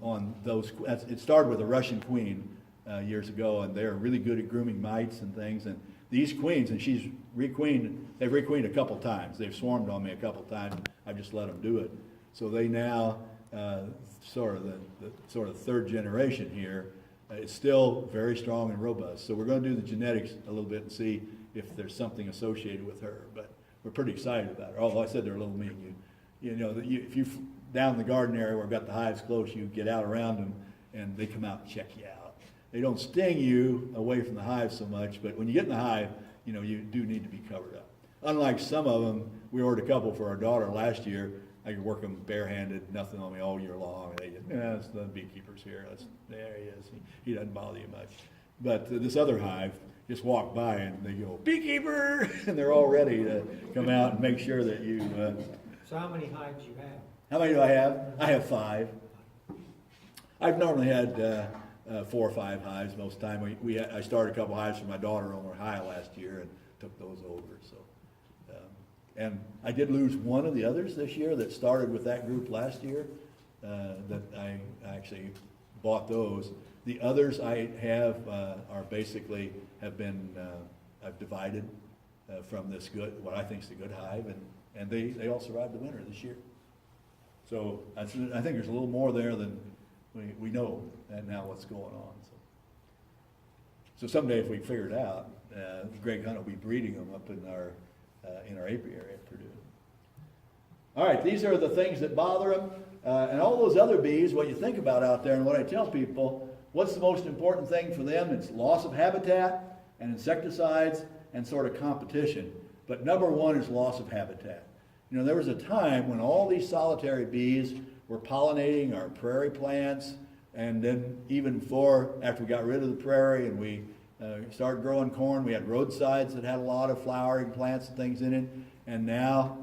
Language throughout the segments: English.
on those. It started with a Russian queen years ago, and they're really good at grooming mites and things. And these queens, and she's requeened, they've requeened a couple times. They've swarmed on me a couple times. I've just let them do it. So they now, sort of the third generation here, it's still very strong and robust. So we're going to do the genetics a little bit and see if there's something associated with her. But we're pretty excited about her. Although I said they're a little mean. You know, if you down in the garden area where I've got the hives close, you get out around them and they come out and check you out. They don't sting you away from the hive so much, but when you get in the hive, you know, you do need to be covered up. Unlike some of them, we ordered a couple for our daughter last year. I could work them barehanded, nothing on me all year long. And they just, it's the beekeeper's here. There he is. He doesn't bother you much. But this other hive, just walk by and they go, beekeeper! And they're all ready to come out and make sure that you... So how many hives you have? How many do I have? I have 5. I've normally had 4 or 5 hives most of the time. I started a couple hives for my daughter over Ohio last year and took those over. So, and I did lose one of the others this year that started with that group last year. That I actually bought those. The others I have are basically have been I've divided from this good, what I think is the good hive, and they all survived the winter this year. So I think there's a little more there than we know now what's going on. So someday if we figure it out, Greg Hunt will be breeding them up in our apiary area at Purdue. All right, these are the things that bother them. And all those other bees, what you think about out there, and what I tell people, what's the most important thing for them? It's loss of habitat and insecticides and sort of competition. But number one is loss of habitat. You know, there was a time when all these solitary bees were pollinating our prairie plants, and then even after we got rid of the prairie and we started growing corn, we had roadsides that had a lot of flowering plants and things in it, and now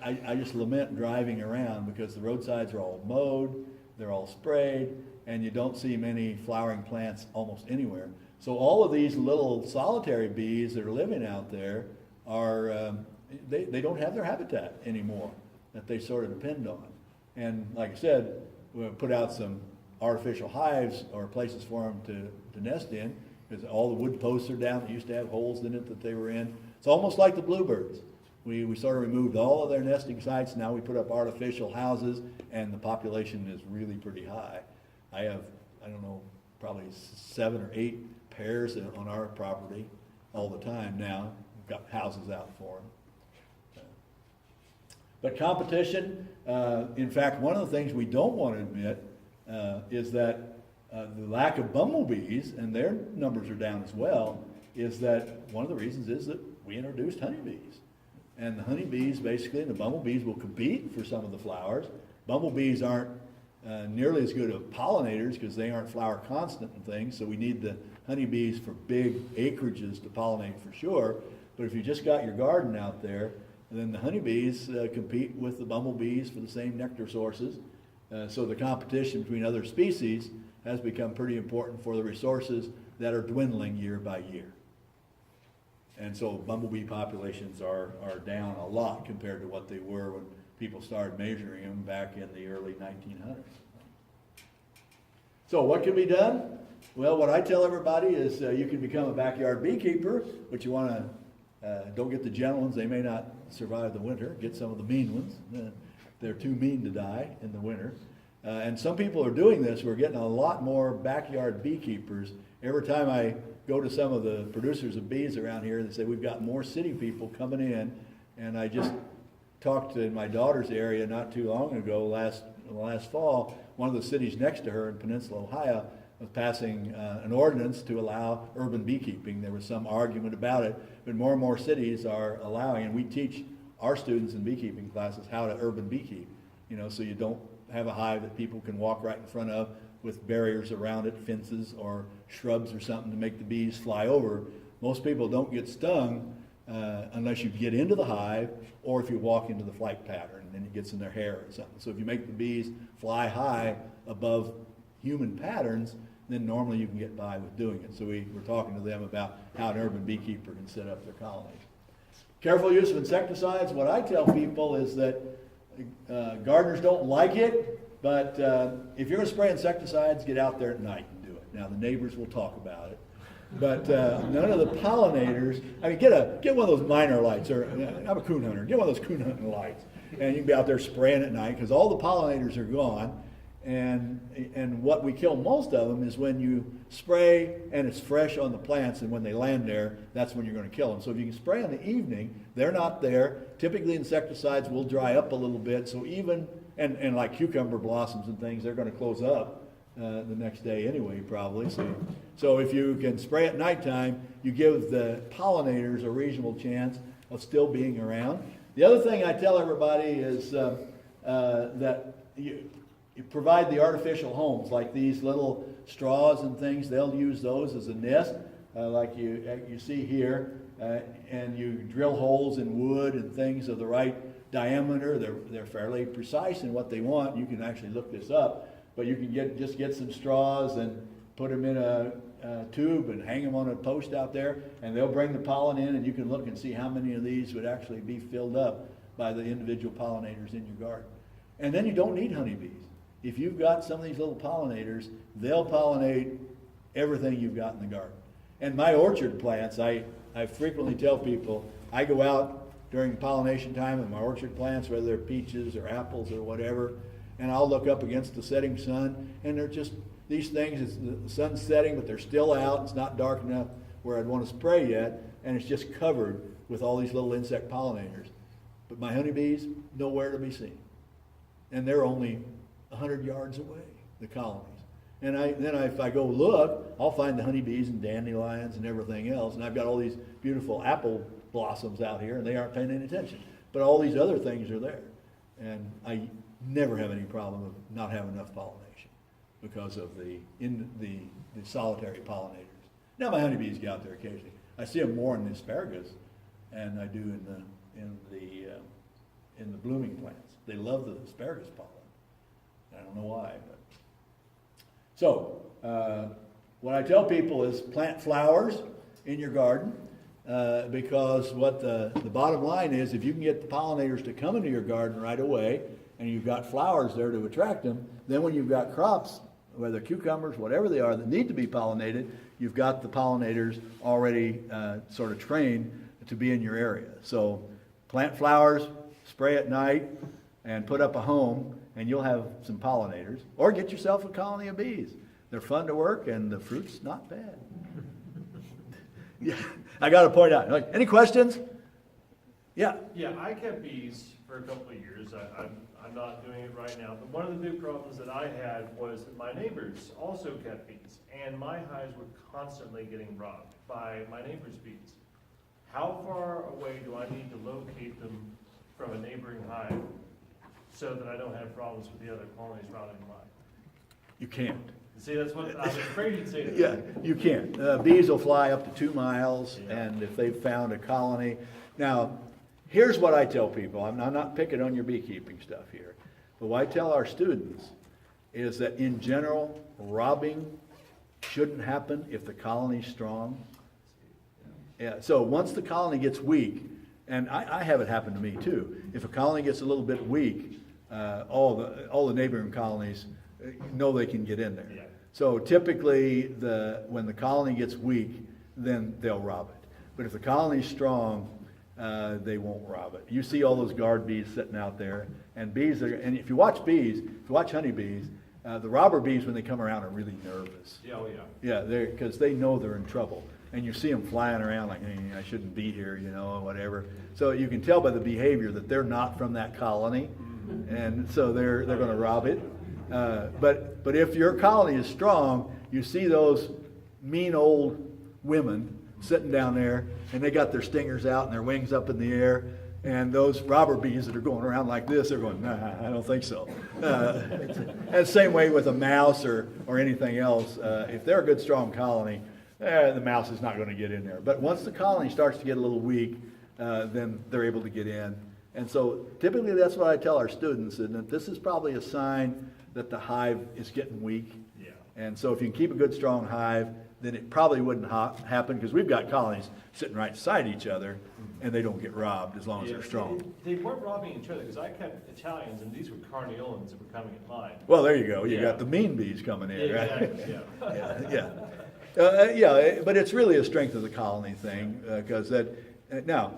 I just lament driving around because the roadsides are all mowed, they're all sprayed, and you don't see many flowering plants almost anywhere. So all of these little solitary bees that are living out there are, they don't have their habitat anymore that they sort of depend on. And like I said, we'll put out some artificial hives or places for them to nest in, because all the wood posts are down that used to have holes in it that they were in. It's almost like the bluebirds. We sort of removed all of their nesting sites. Now we put up artificial houses, and the population is really pretty high. I have, I don't know, probably 7 or 8 pairs on our property all the time now. We've got houses out for them. But competition, in fact, one of the things we don't want to admit is that the lack of bumblebees, and their numbers are down as well, is that one of the reasons is that we introduced honeybees. And the honeybees basically, and the bumblebees will compete for some of the flowers. Bumblebees aren't nearly as good of pollinators because they aren't flower constant and things, so we need the honeybees for big acreages to pollinate for sure. But if you just got your garden out there, then the honeybees compete with the bumblebees for the same nectar sources. So the competition between other species has become pretty important for the resources that are dwindling year by year. And so bumblebee populations are down a lot compared to what they were when people started measuring them back in the early 1900s. So what can be done? Well, what I tell everybody is you can become a backyard beekeeper, but you want to, don't get the gentle ones. They may not survive the winter. Get some of the mean ones. They're too mean to die in the winter. And some people are doing this. We're getting a lot more backyard beekeepers. Every time I go to some of the producers of bees around here, they say we've got more city people coming in. And I just talked to my daughter's area not too long ago, last fall. One of the cities next to her in Peninsula, Ohio, was passing an ordinance to allow urban beekeeping. There was some argument about it, but more and more cities are allowing, and we teach our students in beekeeping classes how to urban beekeep, you know, so you don't have a hive that people can walk right in front of with barriers around it, fences or shrubs or something to make the bees fly over. Most people don't get stung unless you get into the hive or if you walk into the flight pattern and it gets in their hair or something. So if you make the bees fly high above human patterns, then normally you can get by with doing it. So we're talking to them about how an urban beekeeper can set up their colonies. Careful use of insecticides. What I tell people is that gardeners don't like it, But if you're going to spray insecticides, get out there at night and do it. Now, the neighbors will talk about it. But none of the pollinators, I mean, get one of those minor lights, or I'm a coon hunter, get one of those coon hunting lights. And you can be out there spraying at night, because all the pollinators are gone. And what we kill most of them is when you spray and it's fresh on the plants, and when they land there, that's when you're going to kill them. So if you can spray in the evening, they're not there. Typically insecticides will dry up a little bit, so even, and like cucumber blossoms and things, they're going to close up the next day anyway, probably. So if you can spray at nighttime, you give the pollinators a reasonable chance of still being around. The other thing I tell everybody is that you provide the artificial homes, like these little straws and things. They'll use those as a nest, like you see here, and you drill holes in wood and things of the right diameter. They're fairly precise in what they want. You can actually look this up, but you can just get some straws and put them in a tube and hang them on a post out there, and they'll bring the pollen in, and you can look and see how many of these would actually be filled up by the individual pollinators in your garden. And then you don't need honeybees. If you've got some of these little pollinators, they'll pollinate everything you've got in the garden. And my orchard plants, I frequently tell people, I go out during pollination time with my orchard plants, whether they're peaches or apples or whatever, and I'll look up against the setting sun, and they're just, these things, the sun's setting, but they're still out. It's not dark enough where I'd want to spray yet, and it's just covered with all these little insect pollinators. But my honeybees, nowhere to be seen. And they're only 100 yards away, the colonies. And if I go look, I'll find the honeybees and dandelions and everything else, and I've got all these beautiful apple blossoms out here, and they aren't paying any attention. But all these other things are there. And I never have any problem of not having enough pollination because of the solitary pollinators. Now my honeybees get out there occasionally. I see them more in the asparagus than I do in the blooming plants. They love the asparagus pollen. I don't know why, but. So, what I tell people is plant flowers in your garden, because what the bottom line is, if you can get the pollinators to come into your garden right away, and you've got flowers there to attract them, then when you've got crops, whether cucumbers, whatever they are, that need to be pollinated, you've got the pollinators already sort of trained to be in your area. So, plant flowers, spray at night, and put up a home, and you'll have some pollinators. Or get yourself a colony of bees. They're fun to work, and the fruit's not bad. Yeah, I got to point out. Any questions? Yeah. Yeah, I kept bees for a couple of years. I'm not doing it right now. But one of the big problems that I had was that my neighbors also kept bees, and my hives were constantly getting robbed by my neighbors' bees. How far away do I need to locate them from a neighboring hive so that I don't have problems with the other colonies robbing mine? You can't. See, that's what I was afraid you'd say to me. Yeah, you can't. Bees will fly up to 2 miles, and if they've found a colony. Now, here's what I tell people. I'm not picking on your beekeeping stuff here. But what I tell our students is that in general, robbing shouldn't happen if the colony's strong. Yeah, so once the colony gets weak, and I have it happen to me too, if a colony gets a little bit weak, all the neighboring colonies know they can get in there. Yeah. So typically, when the colony gets weak, then they'll rob it. But if the colony's strong, they won't rob it. You see all those guard bees sitting out there, and and if you watch honeybees, the robber bees, when they come around, are really nervous. Yeah, oh yeah. Yeah, because they know they're in trouble. And you see them flying around like, hey, I shouldn't be here, or whatever. So you can tell by the behavior that they're not from that colony, and so they're going to rob it. But if your colony is strong, you see those mean old women sitting down there, and they got their stingers out and their wings up in the air, and those robber bees that are going around like this, they're going, nah, I don't think so. And same way with a mouse or anything else. If they're a good strong colony, the mouse is not going to get in there. But once the colony starts to get a little weak, then they're able to get in. And so typically that's what I tell our students, and that this is probably a sign that the hive is getting weak. Yeah. And so if you can keep a good strong hive, then it probably wouldn't happen, because we've got colonies sitting right beside each other, and they don't get robbed as long as they're strong. They weren't robbing each other, because I kept Italians, and these were Carniolans that were coming at mine. Well, there you go, you Yeah. got the mean bees coming in, right? Exactly, yeah. Yeah, but it's really a strength of the colony thing, because now,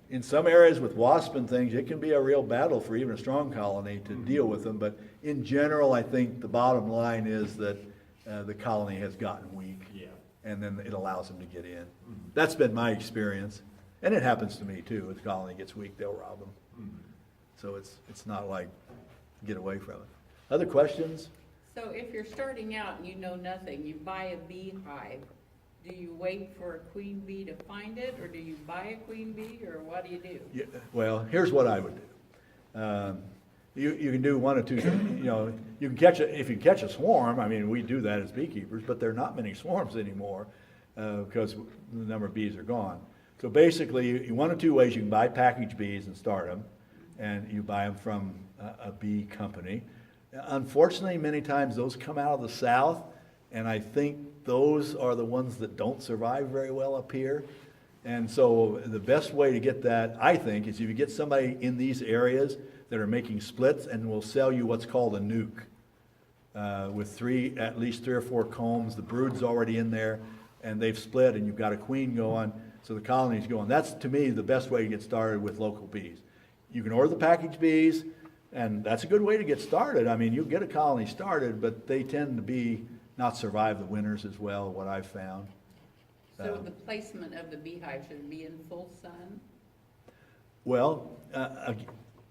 in some areas with wasp and things, it can be a real battle for even a strong colony to deal with them, but in general, I think the bottom line is that the colony has gotten weak. Yeah. And then it allows them to get in. That's been my experience, and it happens to me too. If the colony gets weak, they'll rob them. So it's not like get away from it. Other questions? So if you're starting out and you know nothing, you buy a beehive, do you wait for a queen bee to find it, or do you buy a queen bee, or what do you do? Yeah, well, here's what I would do. You can do one or two things. You know, you can catch if you catch a swarm. I mean, we do that as beekeepers, but there are not many swarms anymore because the number of bees are gone. So basically, one of two ways: you can buy packaged bees and start them, and you buy them from a bee company. Unfortunately, many times those come out of the south, and I think those are the ones that don't survive very well up here. And so the best way to get that, I think, is if you get somebody in these areas that are making splits and will sell you what's called a nuke with at least 3 or 4 combs. The brood's already in there, and they've split, and you've got a queen going, so the colony's going. That's, to me, the best way to get started with local bees. You can order the packaged bees, and that's a good way to get started. I mean, you get a colony started, but they tend to not survive the winters as well, what I've found. So the placement of the beehive, should it be in full sun? Well,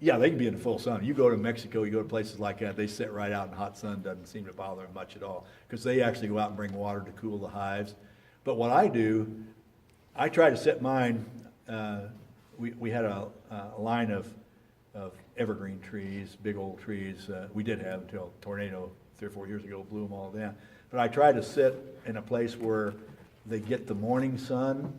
yeah, they can be in the full sun. You go to Mexico, you go to places like that, they sit right out in hot sun, doesn't seem to bother them much at all, because they actually go out and bring water to cool the hives. But what I do, I try to set mine, we had a line of evergreen trees, big old trees. We did have until a tornado 3 or 4 years ago blew them all down. But I try to sit in a place where they get the morning sun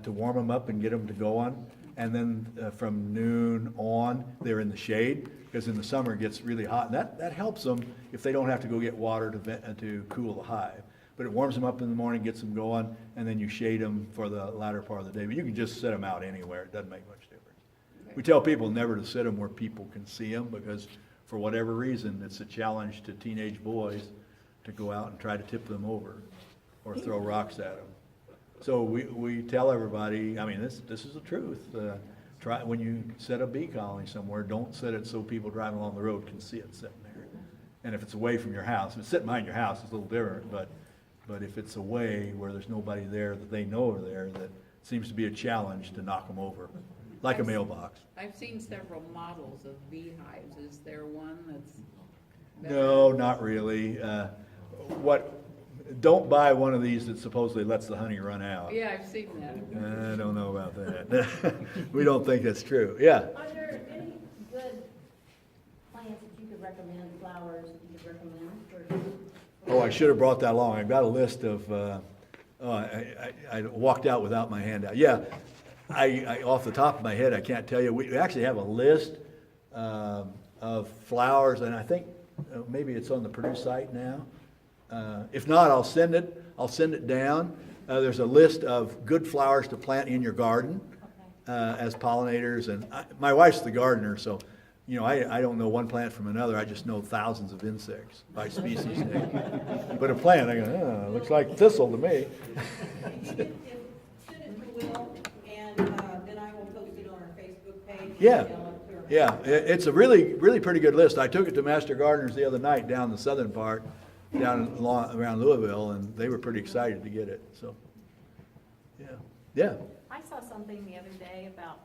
to warm them up and get them to go on. And then from noon on, they're in the shade, because in the summer it gets really hot. And that helps them if they don't have to go get water to cool the hive. But it warms them up in the morning, gets them going, and then you shade them for the latter part of the day. But you can just set them out anywhere. It doesn't make much difference. We tell people never to sit them where people can see them, because for whatever reason, it's a challenge to teenage boys to go out and try to tip them over or throw rocks at them. So we tell everybody, I mean, this is the truth. Try, when you set a bee colony somewhere, don't set it so people driving along the road can see it sitting there. And if it's away from your house, if it's sitting behind your house, it's a little different, but if it's away where there's nobody there that they know are there, that seems to be a challenge to knock them over, like a mailbox. I've seen several models of beehives. Is there one that's better? No, not really. Don't buy one of these that supposedly lets the honey run out. Yeah, I've seen that. I don't know about that. We don't think that's true. Yeah. Are there any good plants that you could recommend, flowers that you could recommend for? Oh, I should have brought that along. I've got a list of, I walked out without my hand out. Yeah, I off the top of my head, I can't tell you. We actually have a list of flowers, and I think maybe it's on the Purdue site now. If not, I'll send it down. There's a list of good flowers to plant in your garden as pollinators. And my wife's the gardener, so you know I don't know one plant from another. I just know thousands of insects by species name. But a plant, I go, looks like thistle to me. Send it to Will, and then I will post it on our Facebook page. Yeah. Yeah, it's a really pretty good list. I took it to Master Gardeners the other night down the southern part, down around Louisville, and they were pretty excited to get it, so, yeah. I saw something the other day about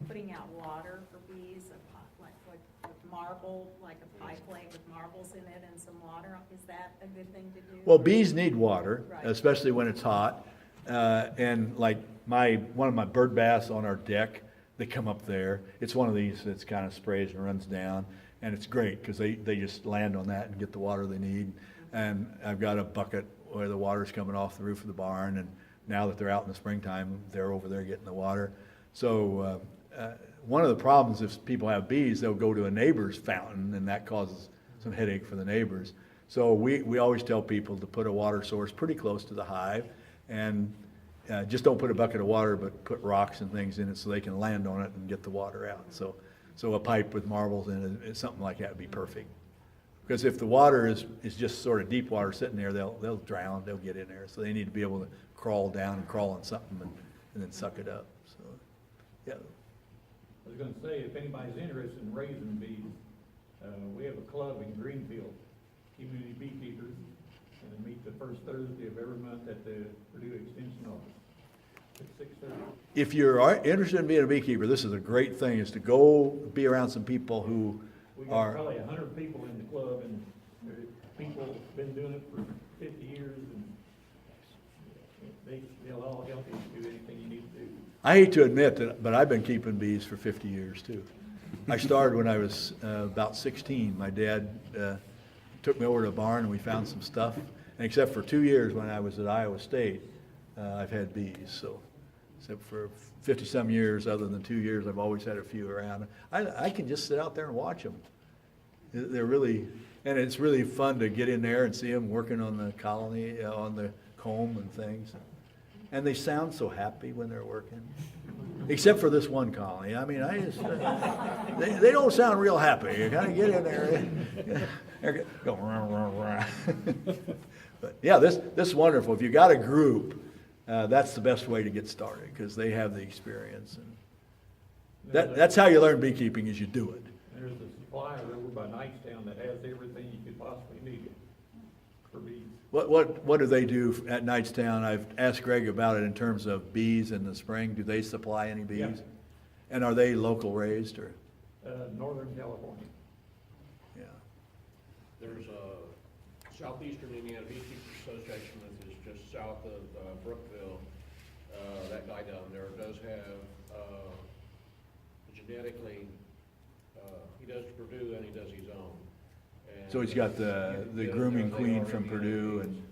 putting out water for bees, like with marble, like a pipe plate with marbles in it and some water. Is that a good thing to do? Well, bees need water, Right. especially when it's hot, and like one of my bird baths on our deck, they come up there. It's one of these that's kind of sprays and runs down, and it's great because they just land on that and get the water they need. And I've got a bucket where the water's coming off the roof of the barn, and now that they're out in the springtime, they're over there getting the water. So one of the problems if people have bees, they'll go to a neighbor's fountain, and that causes some headache for the neighbors. So we always tell people to put a water source pretty close to the hive, and just don't put a bucket of water, but put rocks and things in it so they can land on it and get the water out. So a pipe with marbles in it, something like that would be perfect. Because if the water is just sort of deep water sitting there, they'll drown, they'll get in there. So they need to be able to crawl down and crawl on something and then suck it up. So, yeah. I was gonna say, if anybody's interested in raising bees, we have a club in Greenfield, Community Beekeepers, and they meet the first Thursday of every month at the Purdue Extension office at 6:30. If you're interested in being a beekeeper, this is a great thing, is to go be around some people who We got are, probably 100 people in the club, and people been doing it for 50 years, and they'll all help you do anything you need to do. I hate to admit that, but I've been keeping bees for 50 years too. I started when I was about 16. My dad took me over to a barn and we found some stuff. And except for 2 years when I was at Iowa State, I've had bees. So, except for 50-some years, other than 2 years, I've always had a few around. I can just sit out there and watch them. They're really, and it's really fun to get in there and see them working on the colony, on the comb and things. And they sound so happy when they're working. Except for this one colony. I mean, they don't sound real happy. You gotta get in there. Go, rah, rah, rah. But yeah, this is wonderful. If you got a group, that's the best way to get started, because they have the experience. And that's how you learn beekeeping, is you do it. There's a supplier over by Knightstown that has everything you could possibly need for bees. What do they do at Knightstown? I've asked Greg about it in terms of bees in the spring. Do they supply any bees? Yeah. And are they local raised, or? Northern California. Yeah. There's a Southeastern Indiana Beekeepers Association that is just south of Brookville. That guy down there does have genetically, he does Purdue and he does his own. And So he's got the yeah, grooming they queen are from Indiana Purdue, bees. and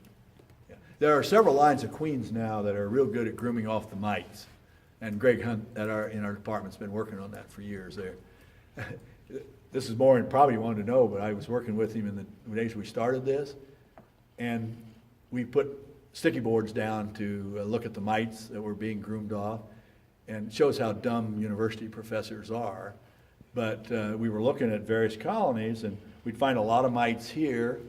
yeah. There are several lines of queens now that are real good at grooming off the mites. And Greg Hunt in our department's been working on that for years there. This is more than probably you wanted to know, but I was working with him in the days we started this, and we put sticky boards down to look at the mites that were being groomed off, and it shows how dumb university professors are. But we were looking at various colonies, and we'd find a lot of mites here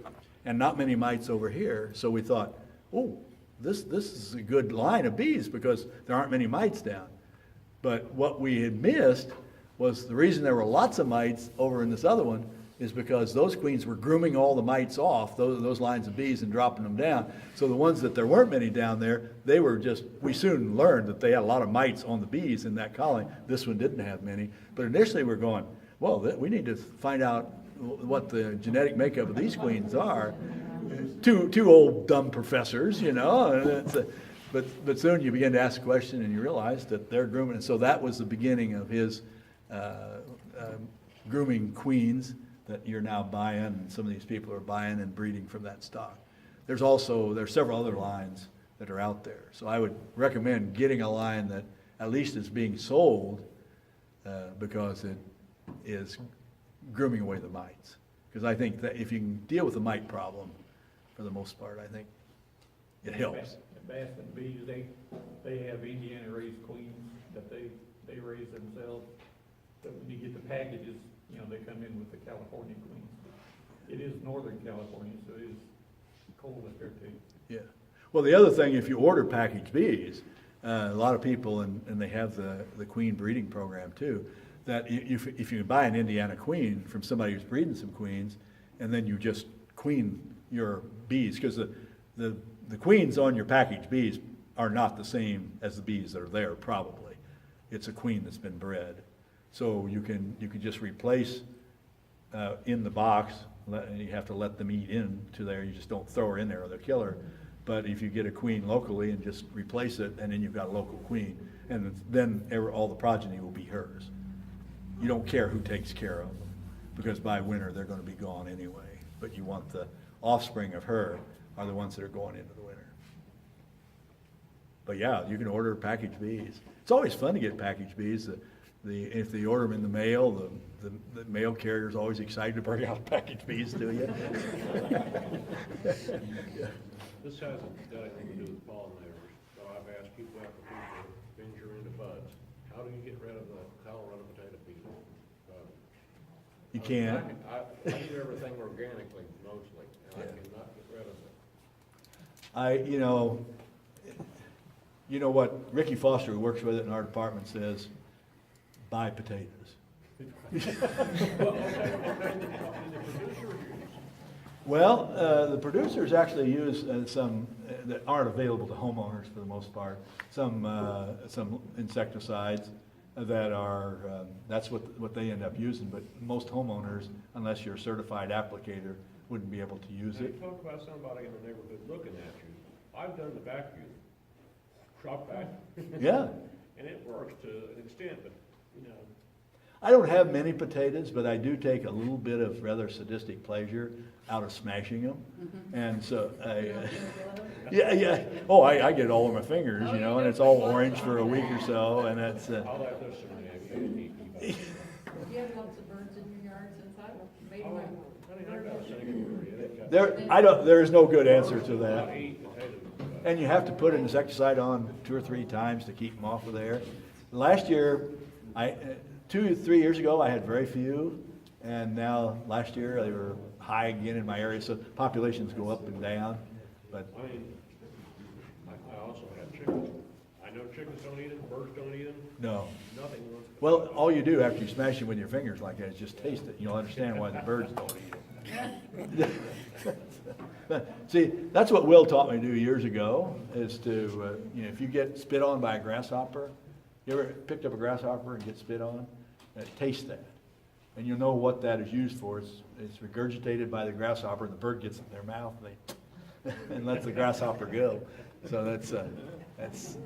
and not many mites over here. So we thought, oh, this is a good line of bees because there aren't many mites down. But what we had missed was the reason there were lots of mites over in this other one is because those queens were grooming all the mites off, those lines of bees, and dropping them down. So the ones that there weren't many down there, they were just, we soon learned that they had a lot of mites on the bees in that colony. This one didn't have many. But initially we're going, well, we need to find out what the genetic makeup of these queens are. Two old dumb professors, you know, and it's but soon you begin to ask a question and you realize that they're grooming. And so that was the beginning of his grooming queens that you're now buying, and some of these people are buying and breeding from that stock. There's several other lines that are out there. So I would recommend getting a line that at least is being sold because it is grooming away the mites. Because I think that if you can deal with the mite problem, for the most part, I think it helps. Bass and bees, they have Indiana raised queens that they raise themselves. So when you get the packages, you know, they come in with the California queens. It is Northern California, so it is cold up there too. Yeah. Well, the other thing, if you order packaged bees, a lot of people, and they have the queen breeding program too, that if you buy an Indiana queen from somebody who's breeding some queens, and then you just queen your bees, because the queens on your packaged bees are not the same as the bees that are there, probably. It's a queen that's been bred. So you can just replace in the box, and you have to let them eat into there. You just don't throw her in there or they'll kill her. But if you get a queen locally and just replace it, and then you've got a local queen, and then all the progeny will be hers. You don't care who takes care of them, because by winter they're going to be gone anyway. But you want the offspring of her are the ones that are going into the winter. But yeah, you can order packaged bees. It's always fun to get packaged bees. if they order them in the mail, the mail carrier is always excited to bring out packaged bees to you. This hasn't got anything to do with pollinators, so I've asked people after people venture into buds. How do you get rid of the Colorado potato beetle? You can't. I do everything organically mostly, and I cannot get rid of it. You know what Ricky Foster, who works with it in our department, says, buy potatoes. Well, the producers actually use some that aren't available to homeowners for the most part. Some insecticides that are, that's what they end up using, but most homeowners, unless you're a certified applicator, wouldn't be able to use Now, it. you talk about somebody in the neighborhood looking at you. I've done the vacuum, crop vacuum. Yeah. And it works to an extent, but, you know, I don't have many potatoes, but I do take a little bit of rather sadistic pleasure out of smashing them. And so, yeah. Oh, I get it all over my fingers, you know, and it's all orange for a week or so, and that's, I'll have this in there. Do you have lots of birds in your yard since I made Oh, my? honey, I got a second. there is no good answer to that. I eat potatoes. And you have to put an insecticide on 2 or 3 times to keep them off of there. Last year, 2 or 3 years ago, I had very few, and now last year they were high again in my area, so populations go up and down. But I mean, I also have chickens. I know chickens don't eat them, birds don't eat them, no. nothing wants to. Well, all you do after you smash them with your fingers like that is just taste it. You'll understand why the birds don't eat it. See, that's what Will taught me to do years ago, is to, if you get spit on by a grasshopper, you ever picked up a grasshopper and get spit on? Taste that. And you'll know what that is used for. It's regurgitated by the grasshopper, and the bird gets it in their mouth, and lets the grasshopper go. So that's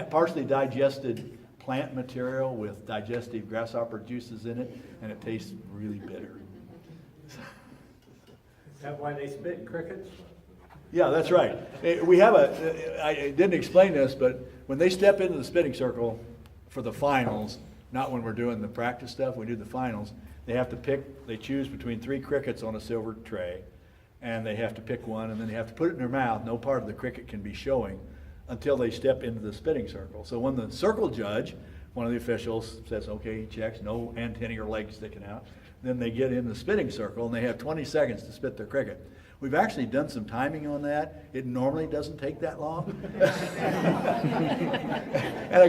partially digested plant material with digestive grasshopper juices in it, and it tastes really bitter. Is that why they spit crickets? Yeah, that's right. We have I didn't explain this, but when they step into the spitting circle for the finals, not when we're doing the practice stuff, we do the finals, they choose between 3 crickets on a silver tray, and they have to pick one, and then they have to put it in their mouth. No part of the cricket can be showing until they step into the spitting circle. So when the circle judge, one of the officials, says, okay, he checks, no antennae or legs sticking out, then they get in the spitting circle, and they have 20 seconds to spit their cricket. We've actually done some timing on that. It normally doesn't take that long. And I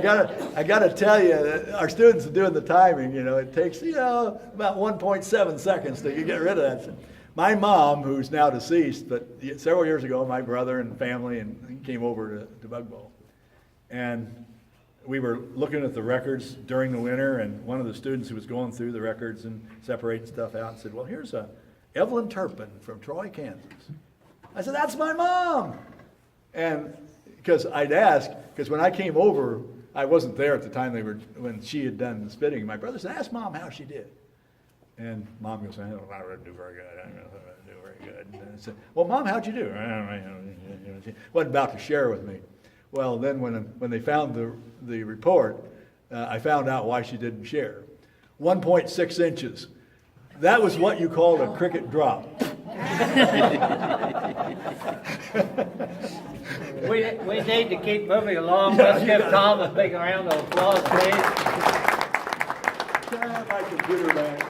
gotta tell you that our students are doing the timing, it takes, about 1.7 seconds to get rid of that. My mom, who's now deceased, but several years ago, my brother and family came over to Bug Bowl. And we were looking at the records during the winter, and one of the students who was going through the records and separating stuff out said, well, here's Evelyn Turpin from Troy, Kansas. I said, that's my mom. And because I'd asked, because when I came over, I wasn't there at the time when she had done the spitting. My brother said, ask Mom how she did. And Mom goes, I don't do very good. I don't do very good. And I said, well, Mom, how'd you do? She wasn't about to share with me. Well, then when they found the report, I found out why she didn't share. 1.6 inches. That was what you called a cricket drop. We need to keep moving along. Let's give Tom a big round of applause, please. Can I have my computer back?